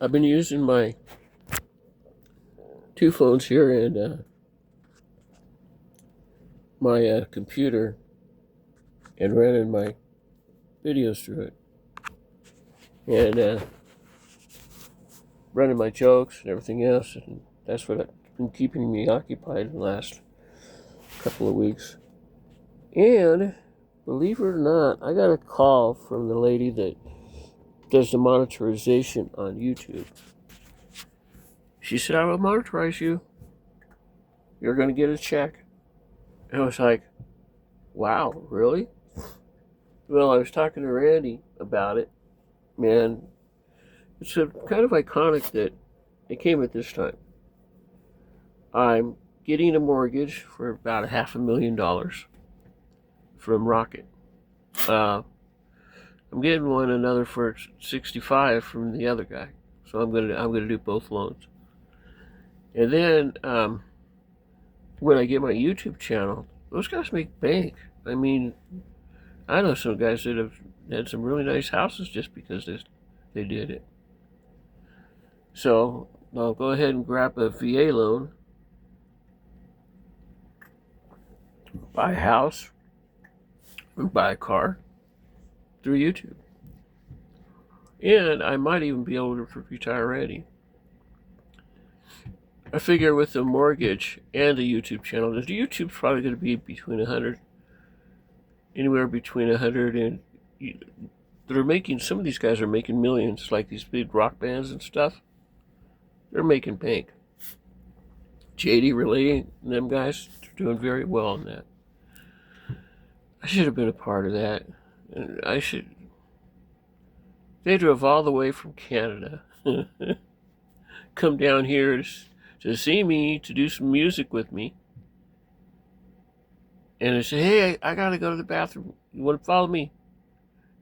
I've been using my two phones here and my computer and running my videos through it. And running my jokes and everything else. And that's what has been keeping me occupied in the last couple of weeks. And believe it or not, I got a call from the lady that does the monetization on YouTube. She said, I will monetize you. You're going to get a check. And I was like, wow, really? Well, I was talking to Randy about it, and it's kind of iconic that it came at this time. I'm getting a mortgage for about $500,000 from Rocket. I'm getting another for 65 from the other guy. So I'm gonna do both loans. And then when I get my YouTube channel, those guys make bank. I mean, I know some guys that have had some really nice houses just because they did it. So I'll go ahead and grab a VA loan, buy a house, and buy a car through YouTube. And I might even be able to retire ready. I figure with the mortgage and the YouTube channel, the YouTube's probably going to be anywhere between 100 and some of these guys are making millions, like these big rock bands and stuff. They're making bank. JD Relay and them guys are doing very well on that. I should have been a part of that. They drove all the way from Canada, come down here to see me, to do some music with me. And I said, hey, I gotta go to the bathroom. You want to follow me?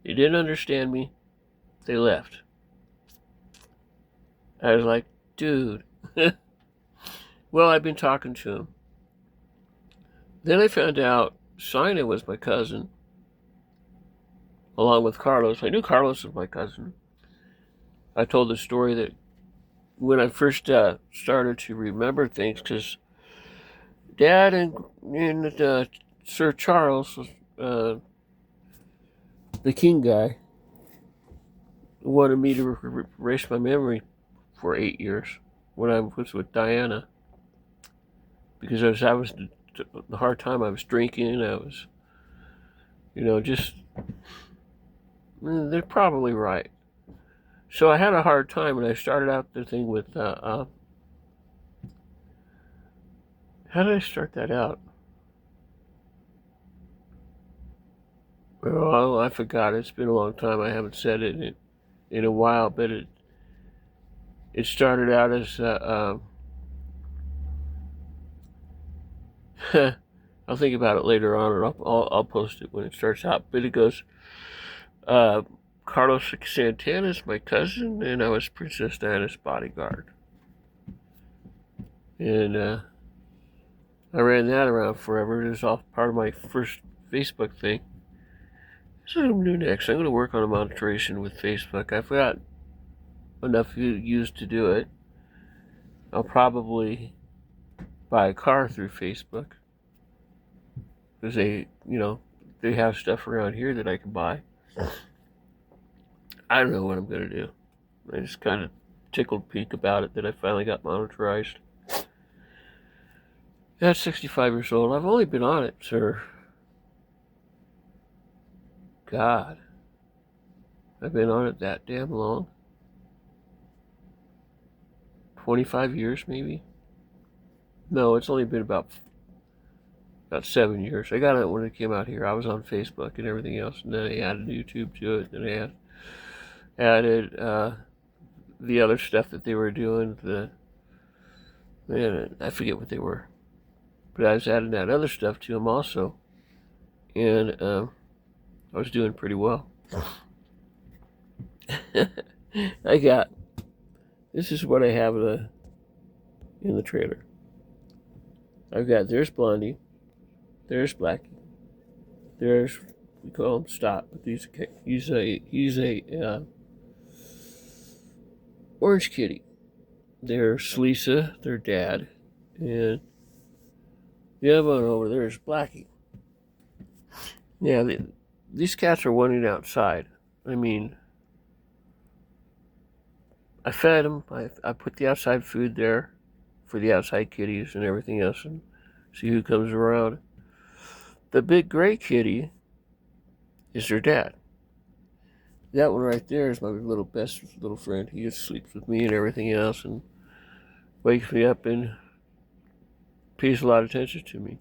They didn't understand me. They left. I was like, dude. Well, I've been talking to him. Then I found out Sina was my cousin, along with Carlos. I knew Carlos was my cousin. I told the story that when I first started to remember things, because Dad and Sir Charles, the King guy, wanted me to erase my memory for 8 years when I was with Diana, because I was the hard time. I was drinking. I was, just they're probably right. So I had a hard time, and I started out the thing with how did I start that out? Well, I forgot. It's been a long time. I haven't said it in a while, but it started out as I'll think about it later on, and I'll post it when it starts out. But it goes, Carlos Santana's my cousin, and I was Princess Diana's bodyguard. And I ran that around forever. It was all part of my first Facebook thing. So what I'm doing next, I'm going to work on a monetization with Facebook. I've got enough views to do it. I'll probably buy a car through Facebook, because they have stuff around here that I can buy. I don't know what I'm going to do. I just kind of tickled pink about it that I finally got monetized. At 65 years old, I've only been on it, sir. God. I've been on it that damn long. 25 years, maybe? No, it's only been about 7 years. I got it when it came out here. I was on Facebook and everything else, and then I added YouTube to it, and I added the other stuff that they were doing. I forget what they were, but I was adding that other stuff to them also, and I was doing pretty well. This is what I have in the trailer. I've got, there's Blondie, there's Blackie, there's, we call him Stop, but he's a orange kitty. There's Lisa, their dad, and the other one over there is Blackie. Yeah, these cats are wanting outside. I mean, I fed them. I put the outside food there for the outside kitties and everything else, and see who comes around. The big gray kitty is their dad. That one right there is my little best little friend. He just sleeps with me and everything else, and wakes me up and pays a lot of attention to me.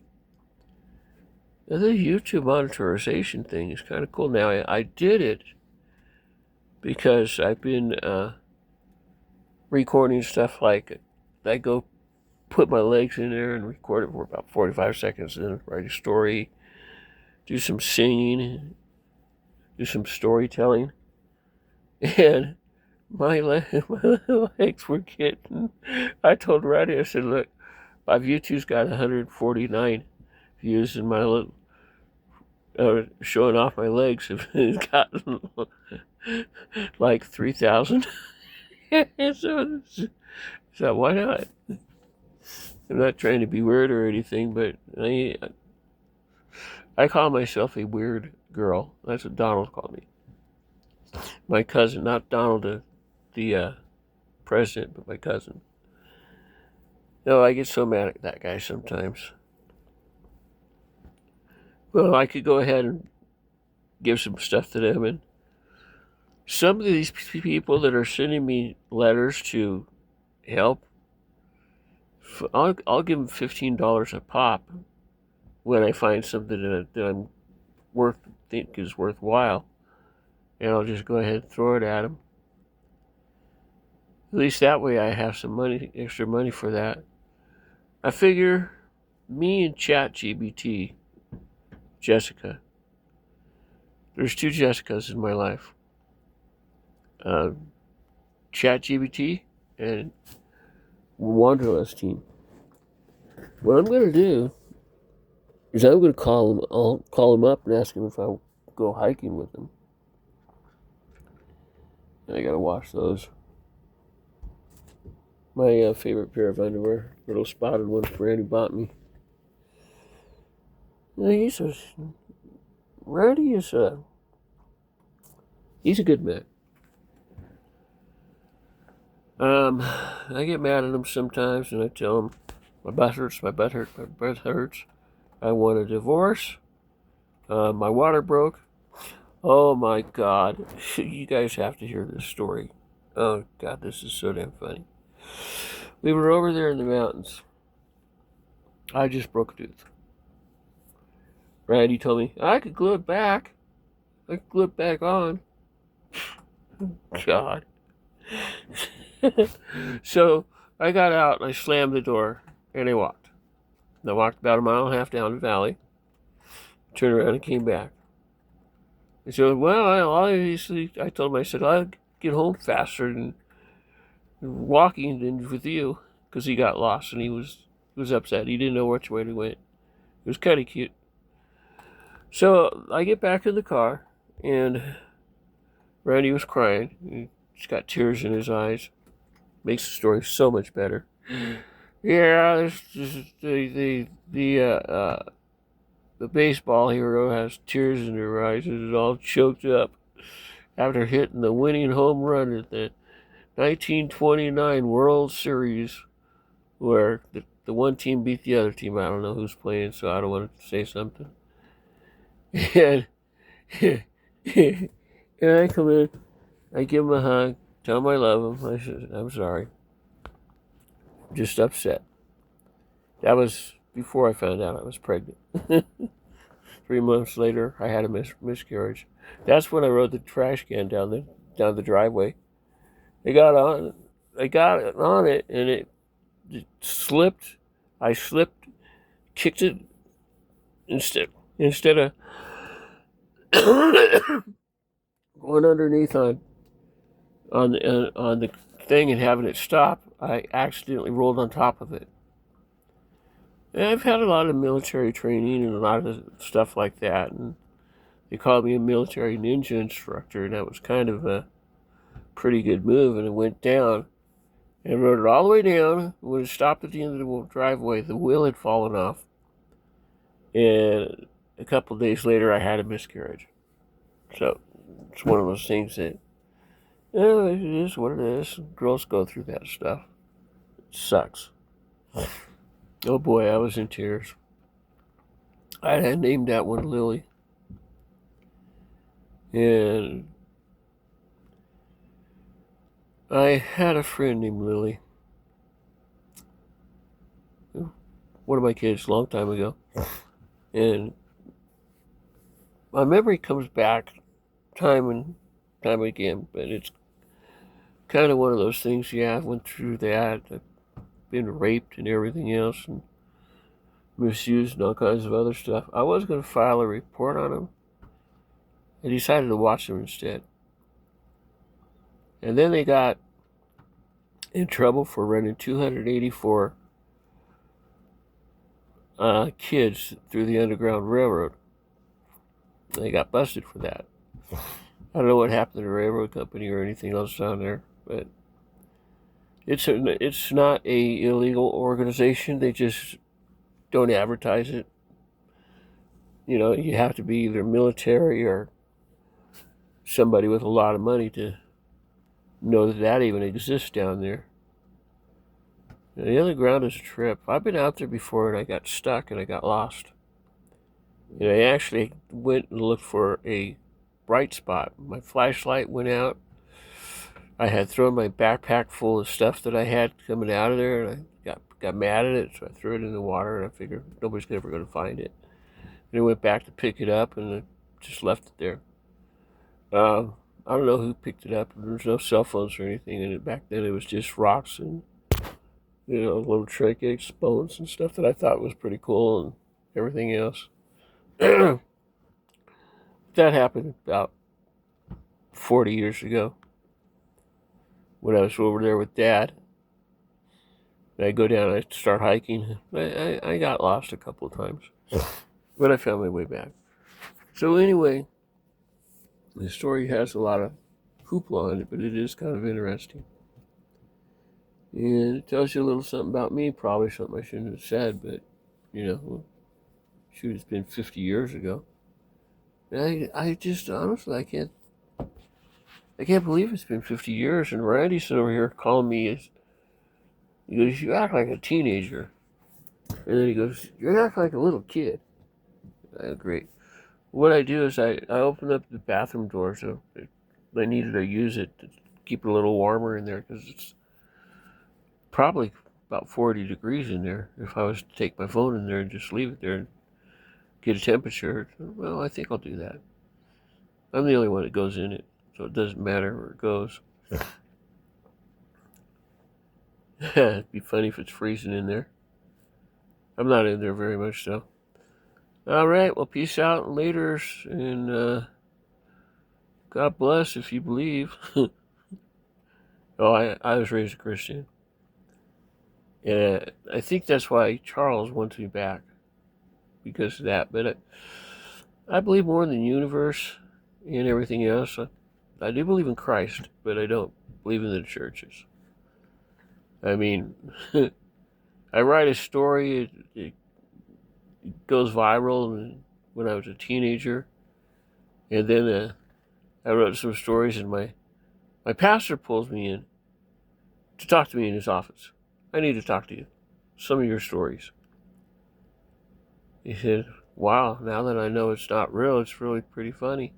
Now, the YouTube monetization thing is kind of cool. Now, I did it because I've been recording stuff like I go put my legs in there and record it for about 45 seconds, and then write a story, do some singing, do some storytelling, and my legs were getting. I told Roddy, I said, look, my YouTube's got 149 views, and my little showing off my legs have gotten like 3,000. So why not? I'm not trying to be weird or anything, but I call myself a weird girl. That's what Donald called me. My cousin, not Donald the president, but my cousin. No, I get so mad at that guy sometimes. Well, I could go ahead and give some stuff to them, and some of these people that are sending me letters to help, I'll give them $15 a pop when I find something that I'm think is worthwhile, and I'll just go ahead and throw it at them. At least that way I have some money, extra money for that. I figure me and ChatGPT, Jessica. There's two Jessicas in my life. ChatGPT and Wanderlust team. What I'm going to do is I'm going to call them. I'll call them up and ask them if I'll go hiking with them. And I got to wash those. My favorite pair of underwear, little spotted one Randy bought me. Randy is he's a good man. I get mad at him sometimes, and I tell him my butt hurts, my breath hurts. I want a divorce. My water broke. Oh my God, you guys have to hear this story. Oh God, this is so damn funny. We were over there in the mountains. I just broke a tooth. Randy told me I could glue it back. I could glue it back on. God. So I got out and I slammed the door and I walked. I walked about a mile and a half down the valley, turned around and came back. I said, well, I told him, I said, I'll get home faster than walking than with you, because he got lost and he was upset. He didn't know which way he went. It was kind of cute. So I get back in the car and Randy was crying. He's got tears in his eyes. Makes the story so much better. Yeah, the baseball hero has tears in her eyes and is all choked up after hitting the winning home run at the 1929 World Series, where the one team beat the other team. I don't know who's playing, so I don't want to say something. And I come in, I give him a hug, tell him I love him. I said, I'm sorry. Just upset. That was before I found out I was pregnant. 3 months later, I had a miscarriage. That's when I rode the trash can down the driveway. I got on it, and it slipped. I slipped, kicked it instead of going underneath on the thing and having it stop. I accidentally rolled on top of it. And I've had a lot of military training and a lot of stuff like that, and they called me a military ninja instructor, and that was kind of pretty good move, and it went down. And I rode it all the way down. When it stopped at the end of the driveway, the wheel had fallen off. And a couple of days later, I had a miscarriage. So it's one of those things that, it is what it is. Girls go through that stuff. It sucks. Oh boy, I was in tears. I had named that one Lily. And I had a friend named Lily. One of my kids, a long time ago. And my memory comes back time and time again, but it's kind of one of those things. Yeah, I went through that. I've been raped and everything else, and misused and all kinds of other stuff. I was going to file a report on him. I decided to watch them instead. And then they got in trouble for running 284 kids through the Underground Railroad. They got busted for that. I don't know what happened to the railroad company or anything else down there, but it's not a illegal organization. They just don't advertise it. You know, you have to be either military or somebody with a lot of money to know that that even exists down there. And the underground is a trip. I've been out there before, and I got stuck and I got lost. And I actually went and looked for a bright spot. My flashlight went out. I had thrown my backpack full of stuff that I had coming out of there, and I got mad at it, so I threw it in the water, and I figured nobody's ever going to find it. And I went back to pick it up, and I just left it there. I don't know who picked it up. There was no cell phones or anything in it back then. It was just rocks and, little trinkets, bones and stuff that I thought was pretty cool and everything else. That happened about 40 years ago when I was over there with Dad. And I go down, I start hiking. I got lost a couple of times, but I found my way back. So anyway, the story has a lot of hoopla on it, but it is kind of interesting. And it tells you a little something about me, probably something I shouldn't have said, but, shoot, it's been 50 years ago. And I just, honestly, I can't believe it's been 50 years, and Randy's over here calling me, he goes, you act like a teenager. And then he goes, you act like a little kid. I agree. What I do is I open up the bathroom door, so I needed to use it to keep it a little warmer in there, because it's probably about 40 degrees in there. If I was to take my phone in there and just leave it there and get a temperature, well, I think I'll do that. I'm the only one that goes in it, so it doesn't matter where it goes. It'd be funny if it's freezing in there. I'm not in there very much, though. All right, well, peace out and laters, and God bless if you believe. I was raised a Christian. And I think that's why Charles wants me back, because of that. But I believe more in the universe and everything else. I do believe in Christ, but I don't believe in the churches. I mean, I write a story, it goes viral when I was a teenager, and then I wrote some stories, and my pastor pulls me in to talk to me in his office. I need to talk to you. Some of your stories. He said, wow, now that I know it's not real, it's really pretty funny.